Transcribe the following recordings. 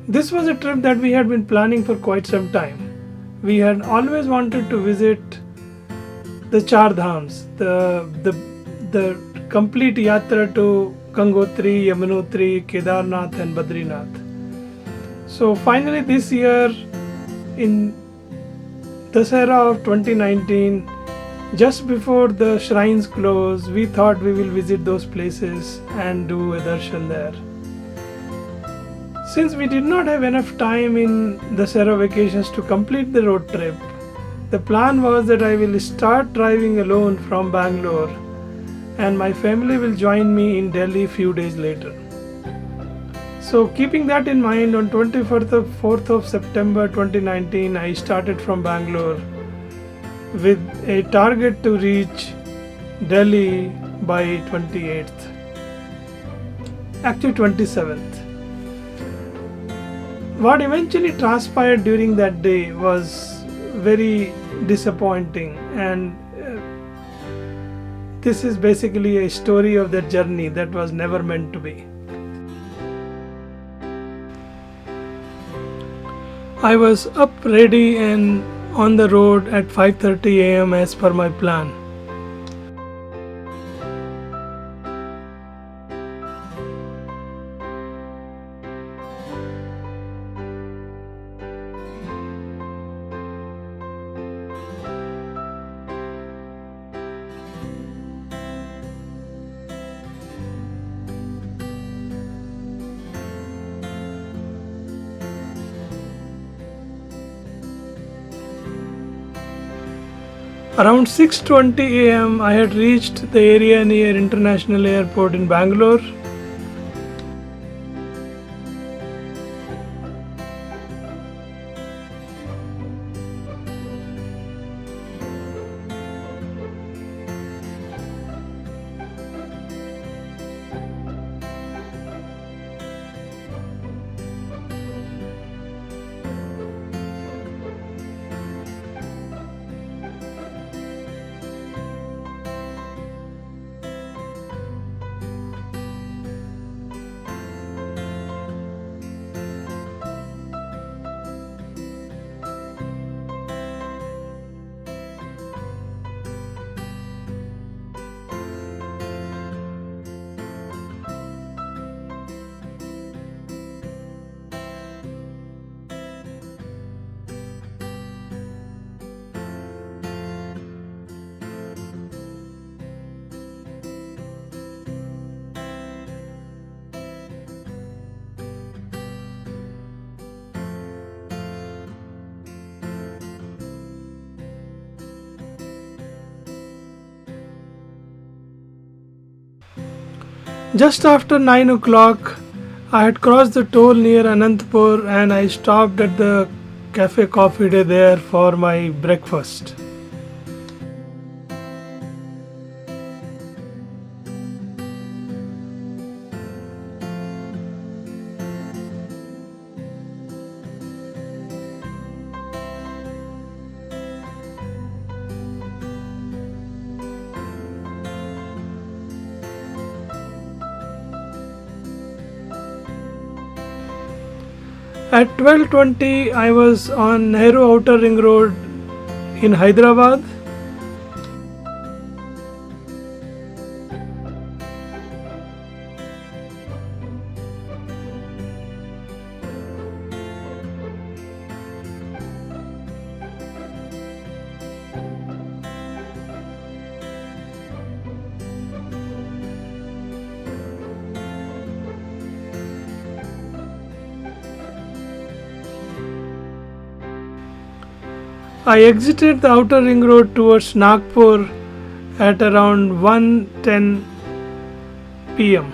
This was a trip that we had been planning for quite some time. We had always wanted to visit the Char Dhams, the complete yatra to Gangotri, Yamunotri, Kedarnath, and Badrinath. So finally, this year in Dasara of 2019, just before the shrines close, we thought we will visit those places and do a darshan there. Since we did not have enough time in the Dasara vacations to complete the road trip, the plan was that I will start driving alone from Bangalore and my family will join me in Delhi few days later. So keeping that in mind, on 24th of September 2019, I started from Bangalore with a target to reach Delhi by 28th, actually 27th. What eventually transpired during that day was very disappointing, and this is basically a story of that journey that was never meant to be. I was up ready and on the road at 5:30 a.m. as per my plan. Around 6:20 a.m. I had reached the area near International Airport in Bangalore. Just after 9 o'clock, I had crossed the toll near Anantapur and I stopped at the Cafe Coffee Day there for my breakfast. At 12:20, I was on Nehru Outer Ring Road in Hyderabad. I exited the outer ring road towards Nagpur at around 1:10 p.m.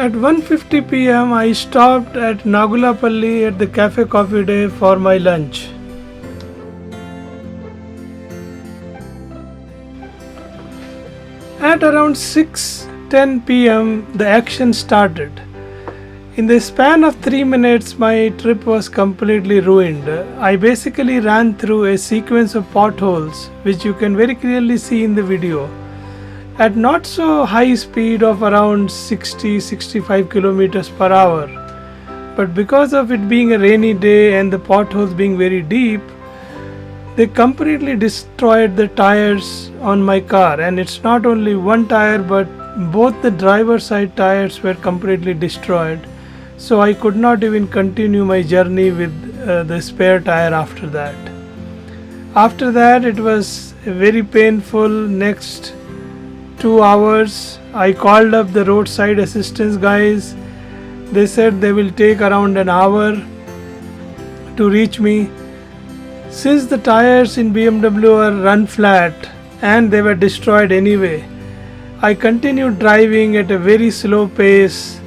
At 1:50 p.m. I stopped at Nagulapalli at the Cafe Coffee Day for my lunch. At around 6:10 p.m. the action started. In the span of 3 minutes my trip was completely ruined. I basically ran through a sequence of potholes which you can very clearly see in the video at not so high speed of around 60-65 kilometers per hour. But because of it being a rainy day and the potholes being very deep, they completely destroyed the tires on my car, and it's not only one tire but both the driver's side tires were completely destroyed. So I could not even continue my journey with the spare tire after that. After that, it was very painful. Next 2 hours, I called up the roadside assistance guys. They said they will take around an hour to reach me. Since the tires in BMW are run flat and they were destroyed anyway, I continued driving at a very slow pace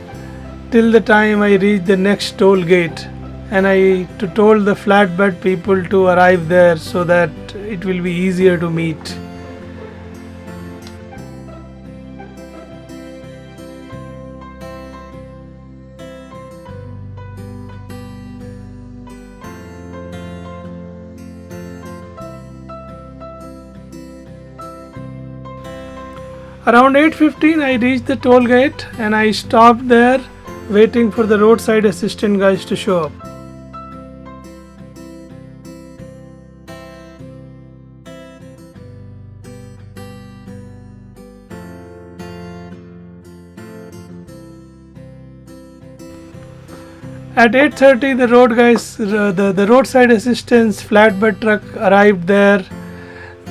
till the time I reached the next toll gate, and I told the flatbed people to arrive there so that it will be easier to meet. Around 8:15 I reached the toll gate and I stopped there waiting for the roadside assistant guys to show up. At 8:30 the the roadside assistance flatbed truck arrived there.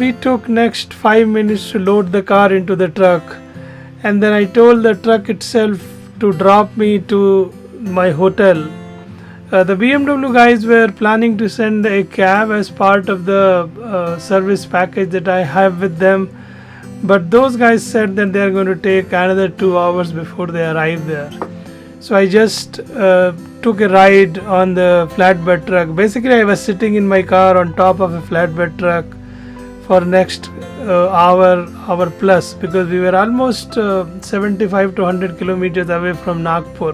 We took next 5 minutes to load the car into the truck, and then I told the truck itself to drop me to my hotel. The BMW guys were planning to send a cab as part of the service package that I have with them, but those guys said that they are going to take another 2 hours before they arrive there. So I just took a ride on the flatbed truck. Basically, I was sitting in my car on top of a flatbed truck for next hour plus, because we were almost 75 to 100 kilometers away from Nagpur.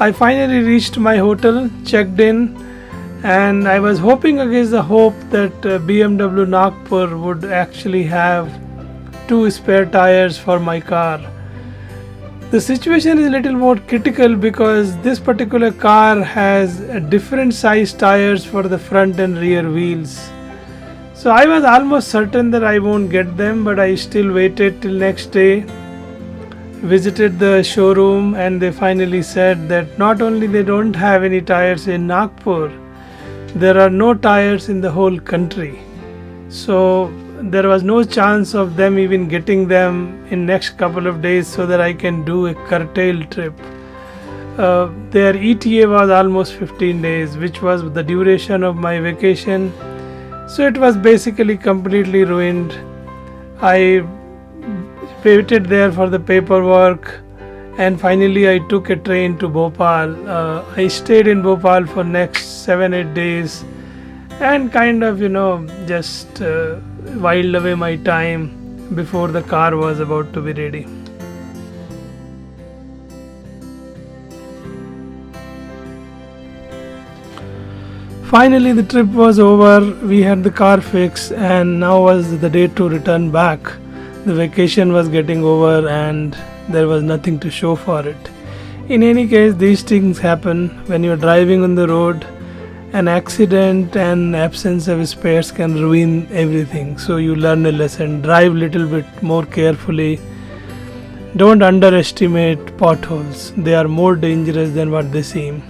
I finally reached my hotel, checked in, and I was hoping against the hope that BMW Nagpur would actually have 2 spare tires for my car. The situation is a little more critical because this particular car has different size tires for the front and rear wheels. So I was almost certain that I won't get them, but I still waited till next day, visited the showroom, and they finally said that not only they don't have any tires in Nagpur, there are no tires in the whole country. So there was no chance of them even getting them in next couple of days so that I can do a curtailed trip. Their ETA was almost 15 days, which was the duration of my vacation. So it was basically completely ruined. I waited there for the paperwork, and finally I took a train to Bhopal. I stayed in Bhopal for next 7-8 days and kind of just whiled away my time before the car was about to be ready. Finally the trip was over, we had the car fixed, and now was the day to return back. The vacation was getting over and there was nothing to show for it. In any case, these things happen when you're driving on the road. An accident and absence of spares can ruin everything. So you learn a lesson. Drive little bit more carefully. Don't underestimate potholes. They are more dangerous than what they seem.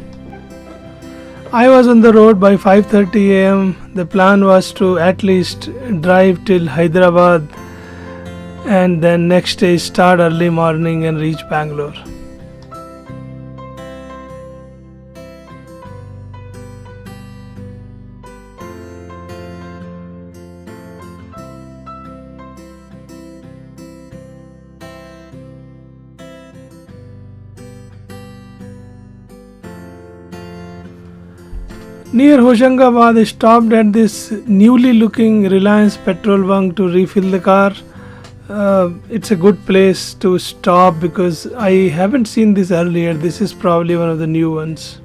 I was on the road by 5:30 a.m. The plan was to at least drive till Hyderabad and then next day start early morning and reach Bangalore. Near Hoshangabad, I stopped at this newly looking Reliance petrol bunk to refill the car. It's a good place to stop because I haven't seen this earlier. This is probably one of the new ones.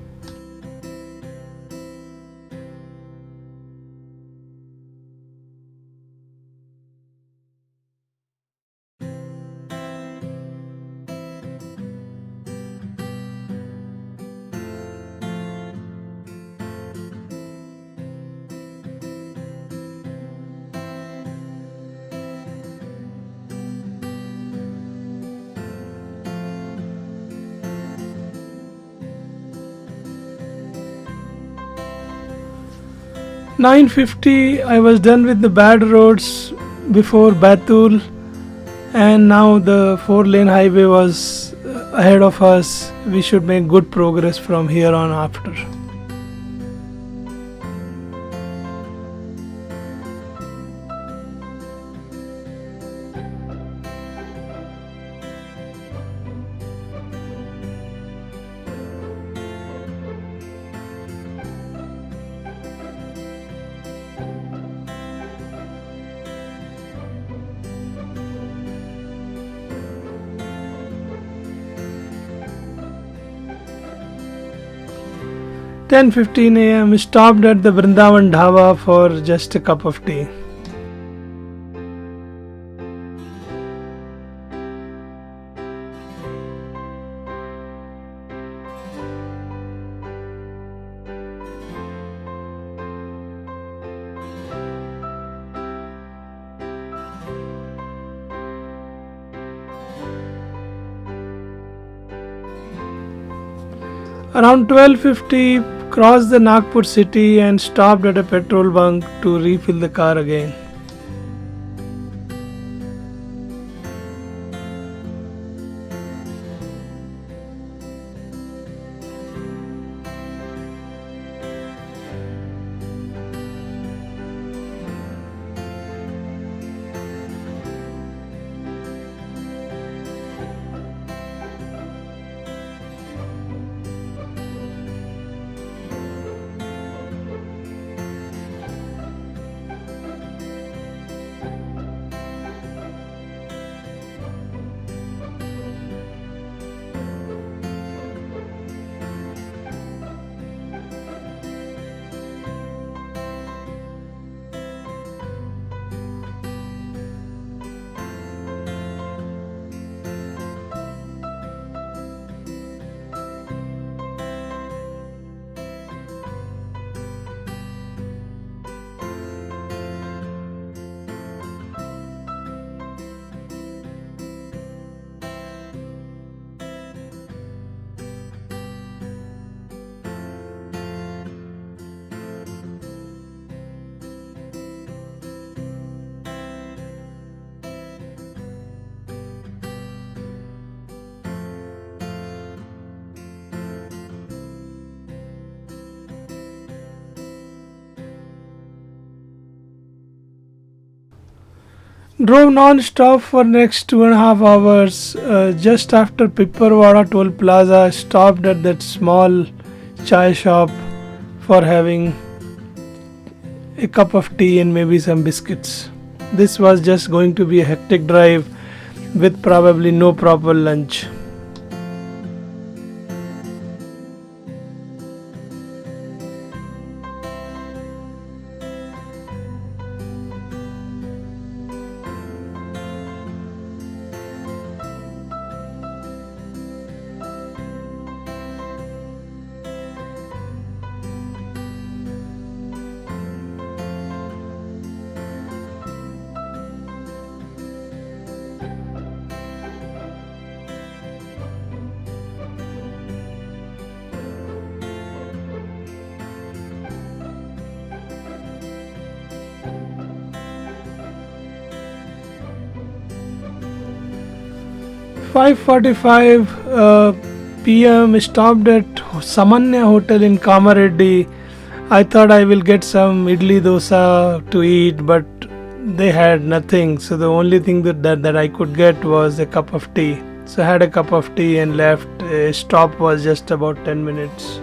"9:50, I was done with the bad roads before Batul, and now the 4-lane highway was ahead of us. We should make good progress from here on after." "10:15 a.m. stopped at the Vrindavan Dhaba for just a cup of tea." Around 12:50, crossed the Nagpur city and stopped at a petrol bunk to refill the car again. Drove non-stop for next 2.5 hours. Just after Pipparwada Toll Plaza, stopped at that small chai shop for having a cup of tea and maybe some biscuits. This was just going to be a hectic drive with probably no proper lunch. "5:45 p.m. stopped at Samanya Hotel in Kamareddy. I thought I will get some idli dosa to eat, but they had nothing. So the only thing that I could get was a cup of tea. So I had a cup of tea and left. A stop was just about 10 minutes.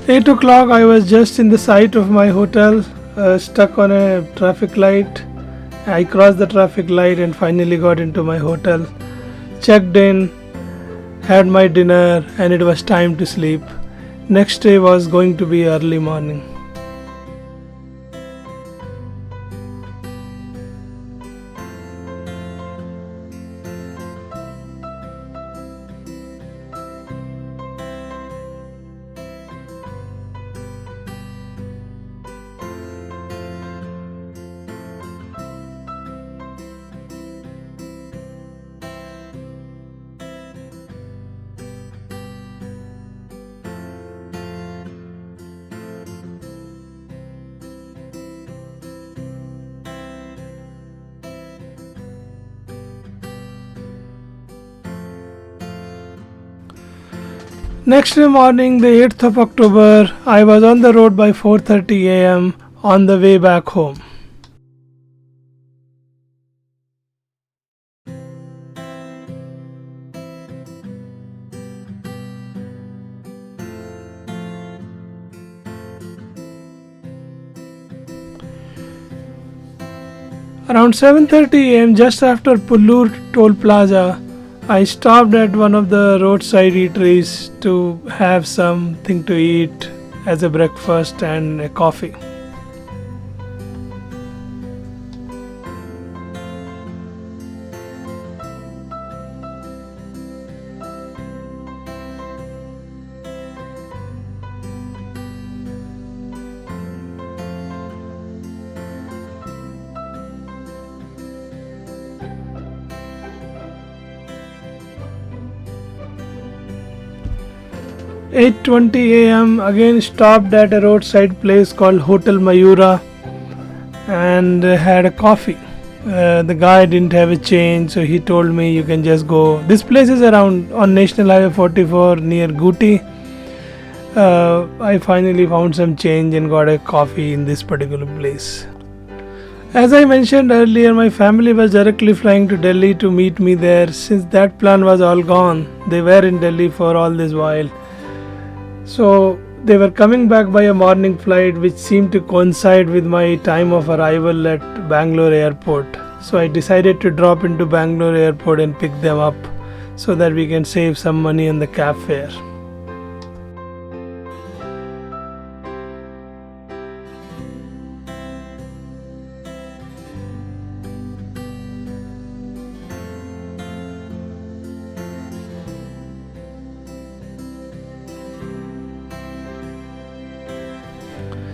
8 o'clock, I was just in the sight of my hotel, stuck on a traffic light. I crossed the traffic light and finally got into my hotel, checked in, had my dinner, and it was time to sleep. Next day was going to be early morning. Next day morning, the 8th of October, I was on the road by 4:30 a.m. on the way back home. Around 7:30 a.m., just after Pullur Toll Plaza, I stopped at one of the roadside eateries to have something to eat as a breakfast and a coffee. At 8:20 a.m. again stopped at a roadside place called Hotel Mayura and had a coffee. The guy didn't have a change, so he told me you can just go. This place is around on National Highway 44 near Guti. I finally found some change and got a coffee in this particular place. As I mentioned earlier, my family was directly flying to Delhi to meet me there. Since that plan was all gone, they were in Delhi for all this while. So they were coming back by a morning flight which seemed to coincide with my time of arrival at Bangalore airport. So I decided to drop into Bangalore airport and pick them up so that we can save some money on the cab fare.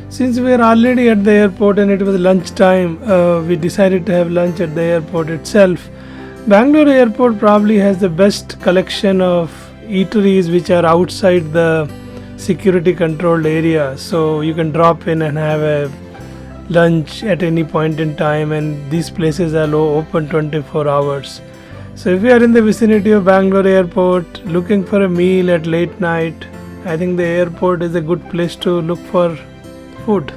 Since we were already at the airport and it was lunchtime, we decided to have lunch at the airport itself. Bangalore airport probably has the best collection of eateries which are outside the security controlled area. So you can drop in and have a lunch at any point in time, and these places are open 24 hours. So if you are in the vicinity of Bangalore airport looking for a meal at late night, I think the airport is a good place to look for food.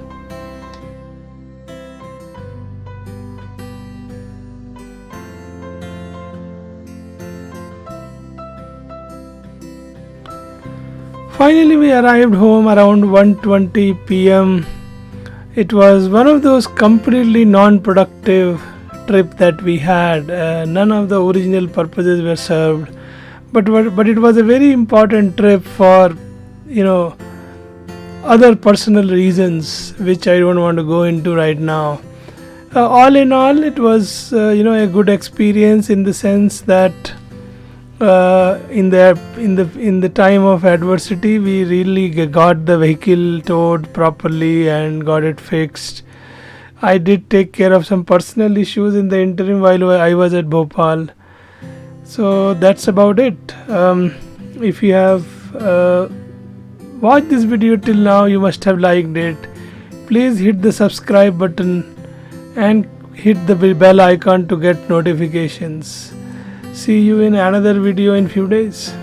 Finally, we arrived home around 1:20 p.m. It was one of those completely non-productive trip that we had. None of the original purposes were served, but it was a very important trip for other personal reasons which I don't want to go into right now. All in all, it was a good experience in the sense that in the time of adversity we really got the vehicle towed properly and got it fixed. I did take care of some personal issues in the interim while I was at Bhopal. So that's about it. If you have watched this video till now, you must have liked it. Please hit the subscribe button and hit the bell icon to get notifications. See you in another video in few days.